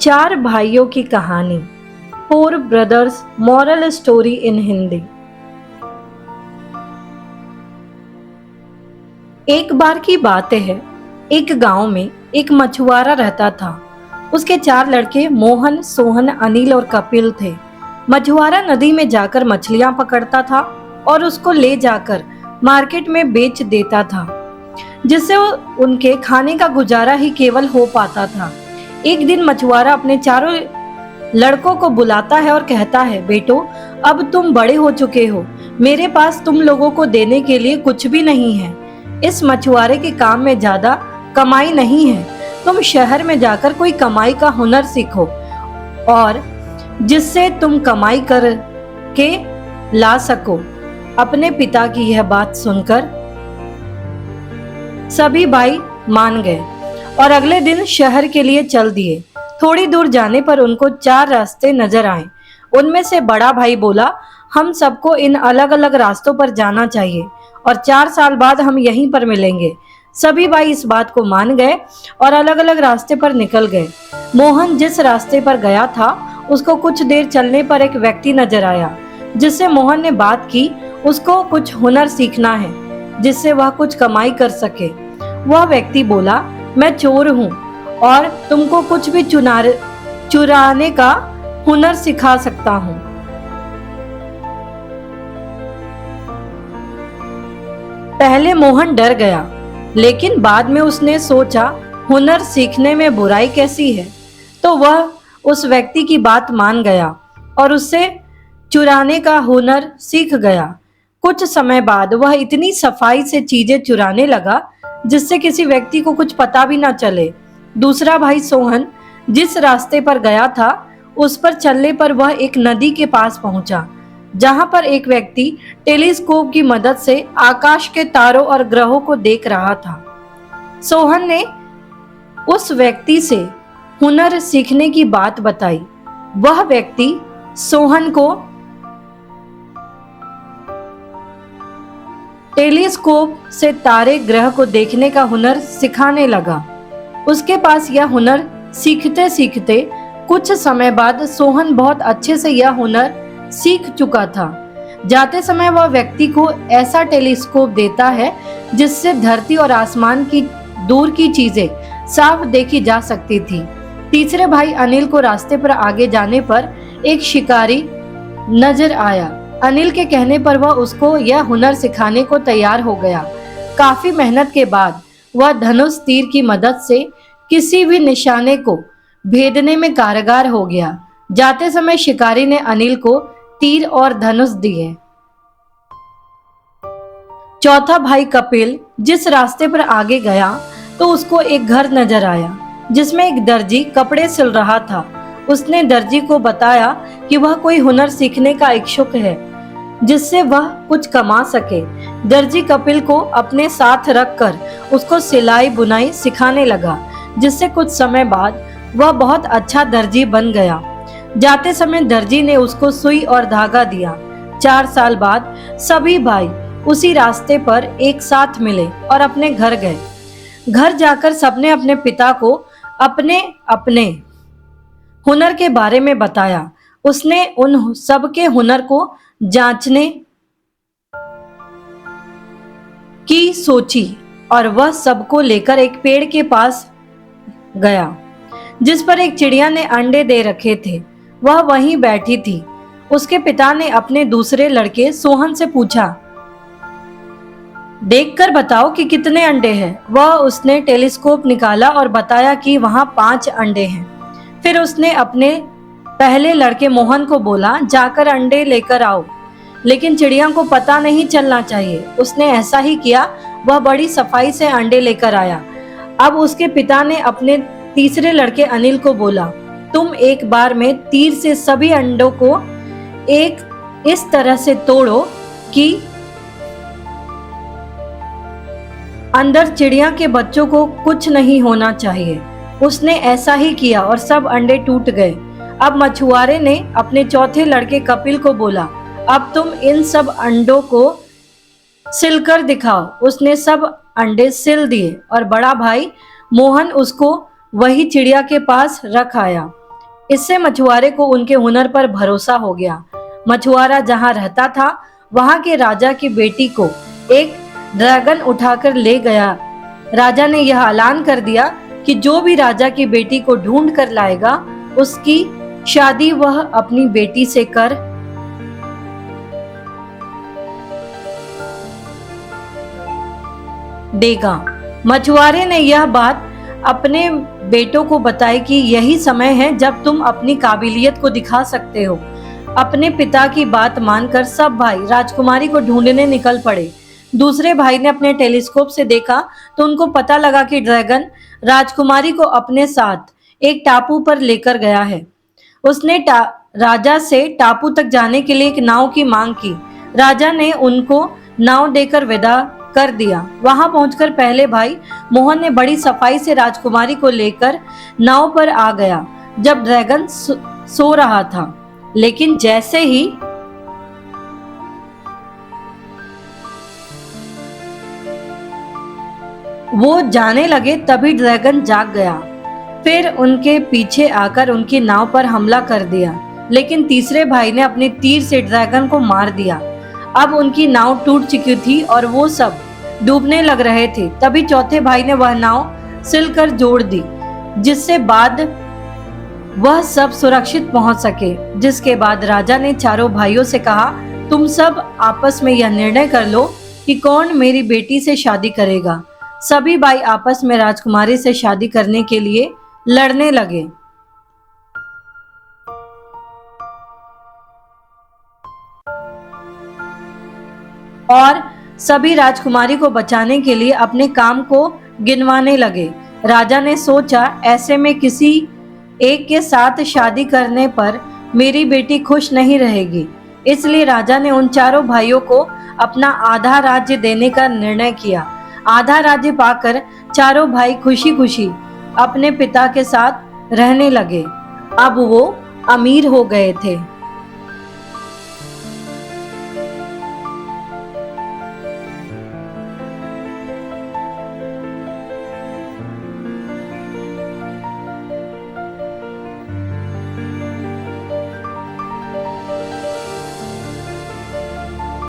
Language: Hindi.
चार भाइयों की कहानी, four brothers moral story in Hindi. एक बार की बात है, एक गांव में एक मछुआरा रहता था। उसके चार लड़के मोहन, सोहन, अनिल और कपिल थे। मछुआरा नदी में जाकर मछलियां पकड़ता था और उसको ले जाकर मार्केट में बेच देता था, जिससे उनके खाने का गुजारा ही केवल हो पाता था। एक दिन मछुआरा अपने चारों लड़कों को बुलाता है और कहता है, बेटो, अब तुम बड़े हो चुके हो, मेरे पास तुम लोगों को देने के लिए कुछ भी नहीं है। इस मछुआरे के काम में ज्यादा कमाई नहीं है। तुम शहर में जाकर कोई कमाई का हुनर सीखो और जिससे तुम कमाई कर के ला सको। अपने पिता की यह बात सुनकर सभी भाई मान गए और अगले दिन शहर के लिए चल दिए। थोड़ी दूर जाने पर उनको चार रास्ते नजर आए। उनमें से बड़ा भाई बोला, हम सबको इन अलग अलग रास्तों पर जाना चाहिए और 4 साल बाद हम यहीं पर मिलेंगे। सभी भाई इस बात को मान गए और अलग अलग रास्ते पर निकल गए। मोहन जिस रास्ते पर गया था, उसको कुछ देर चलने पर एक व्यक्ति नजर आया, जिससे मोहन ने बात की उसको कुछ हुनर सीखना है जिससे वह कुछ कमाई कर सके। वह व्यक्ति बोला, मैं चोर हूँ और तुमको कुछ भी चुराने का हुनर सिखा सकता हूँ। पहले मोहन डर गया, लेकिन बाद में उसने सोचा हुनर सीखने में बुराई कैसी है, तो वह उस व्यक्ति की बात मान गया और उससे चुराने का हुनर सीख गया। कुछ समय बाद वह इतनी सफाई से चीजें चुराने लगा जिससे किसी व्यक्ति को कुछ पता भी न चले। दूसरा भाई सोहन जिस रास्ते पर गया था, उस पर चलने पर वह एक नदी के पास पहुंचा, जहां पर एक व्यक्ति टेलीस्कोप की मदद से आकाश के तारों और ग्रहों को देख रहा था। सोहन ने उस व्यक्ति से हुनर सीखने की बात बताई। वह व्यक्ति सोहन को टेलीस्कोप से तारे ग्रह को देखने का हुनर सिखाने लगा। उसके पास यह हुनर सीखते सीखते कुछ समय बाद सोहन बहुत अच्छे से यह हुनर सीख चुका था। जाते समय वह व्यक्ति को ऐसा टेलीस्कोप देता है जिससे धरती और आसमान की दूर की चीजें साफ देखी जा सकती थी। तीसरे भाई अनिल को रास्ते पर आगे जाने पर एक शिकारी नजर आया। अनिल के कहने पर वह उसको यह हुनर सिखाने को तैयार हो गया। काफी मेहनत के बाद वह धनुष तीर की मदद से किसी भी निशाने को भेदने में कारगर हो गया। जाते समय शिकारी ने अनिल को तीर और धनुष दिए। चौथा भाई कपिल जिस रास्ते पर आगे गया तो उसको एक घर नजर आया जिसमें एक दर्जी कपड़े सिल रहा था। उसने दर्जी को बताया कि वह कोई हुनर सीखने का इच्छुक है जिससे वह कुछ कमा सके। दर्जी कपिल को अपने साथ रखकर उसको सिलाई बुनाई सिखाने लगा, जिससे कुछ समय बाद वह बहुत अच्छा दर्जी बन गया। जाते समय दर्जी ने उसको सुई और धागा दिया। 4 साल बाद सभी भाई उसी रास्ते पर एक साथ मिले और अपने घर गए। घर जाकर सबने अपने पिता को अपने अपने हुनर के बारे में बताया। उसने उन सबके हुनर को जांचने की सोची और वह सबको लेकर एक पेड़ के पास गया जिस पर एक चिड़िया ने अंडे दे रखे थे। वह वहीं बैठी थी। उसके पिता ने अपने दूसरे लड़के सोहन से पूछा, देखकर बताओ कि कितने अंडे हैं। वह उसने टेलीस्कोप निकाला और बताया कि वहां 5 अंडे हैं। फिर उसने अपने पहले लड़के मोहन को बोला, जाकर अंडे लेकर आओ, लेकिन चिड़िया को पता नहीं चलना चाहिए। उसने ऐसा ही किया। वह बड़ी सफाई से अंडे लेकर आया। अब उसके पिता ने अपने तीसरे लड़के अनिल को बोला, तुम एक बार में तीर से सभी अंडों को एक इस तरह से तोड़ो कि अंदर चिड़िया के बच्चों को कुछ नहीं होना चाहिए। उसने ऐसा ही किया और सब अंडे टूट गए। अब मछुआरे ने अपने चौथे लड़के कपिल को बोला, अब तुम इन सब अंडों को सिलकर दिखाओ। उसने सब अंडे सिल दिए और बड़ा भाई मोहन उसको वही चिड़िया के पास रख आया। इससे मछुआरे को उनके हुनर पर भरोसा हो गया। मछुआरा जहां रहता था वहां के राजा की बेटी को एक ड्रैगन उठाकर ले गया। राजा ने यह ऐलान कर दिया कि जो भी राजा की बेटी को ढूंढ कर लाएगा उसकी शादी वह अपनी बेटी से कर देगा। मछुआरे ने यह बात अपने बेटों को बताई कि यही समय है जब तुम अपनी काबिलियत को दिखा सकते हो। अपने पिता की बात मानकर सब भाई राजकुमारी को ढूंढने निकल पड़े। दूसरे भाई ने अपने टेलीस्कोप से देखा तो उनको पता लगा कि ड्रैगन राजकुमारी को अपने साथ एक टापू पर लेकर गया है। उसने राजा से टापू तक जाने के लिए एक नाव की मांग की। राजा ने उनको नाव देकर विदा कर दिया। वहां पहुंचकर पहले भाई मोहन ने बड़ी सफाई से राजकुमारी को लेकर नाव पर आ गया जब ड्रैगन सो रहा था। लेकिन जैसे ही वो जाने लगे तभी ड्रैगन जाग गया। फिर उनके पीछे आकर उनकी नाव पर हमला कर दिया। लेकिन तीसरे भाई ने अपने तीर से ड्रैगन को मार दिया। अब उनकी नाव टूट चुकी थी और वो सब डूबने लग रहे थे। तभी चौथे भाई ने वह नाव सिलकर जोड़ दी जिससे बाद वह सब सुरक्षित पहुंच सके। जिसके बाद राजा ने चारों भाइयों से कहा, तुम सब आपस में यह निर्णय कर लो कि कौन मेरी बेटी से शादी करेगा। सभी भाई आपस में राजकुमारी से शादी करने के लिए लड़ने लगे। और सभी राजकुमारी को बचाने के लिए अपने काम को गिनवाने लगे। राजा ने सोचा, ऐसे में किसी एक के साथ शादी करने पर मेरी बेटी खुश नहीं रहेगी। इसलिए राजा ने उन चारों भाइयों को अपना आधा राज्य देने का निर्णय किया। आधा राज्य पाकर चारों भाई खुशी खुशी अपने पिता के साथ रहने लगे। अब वो अमीर हो गए थे।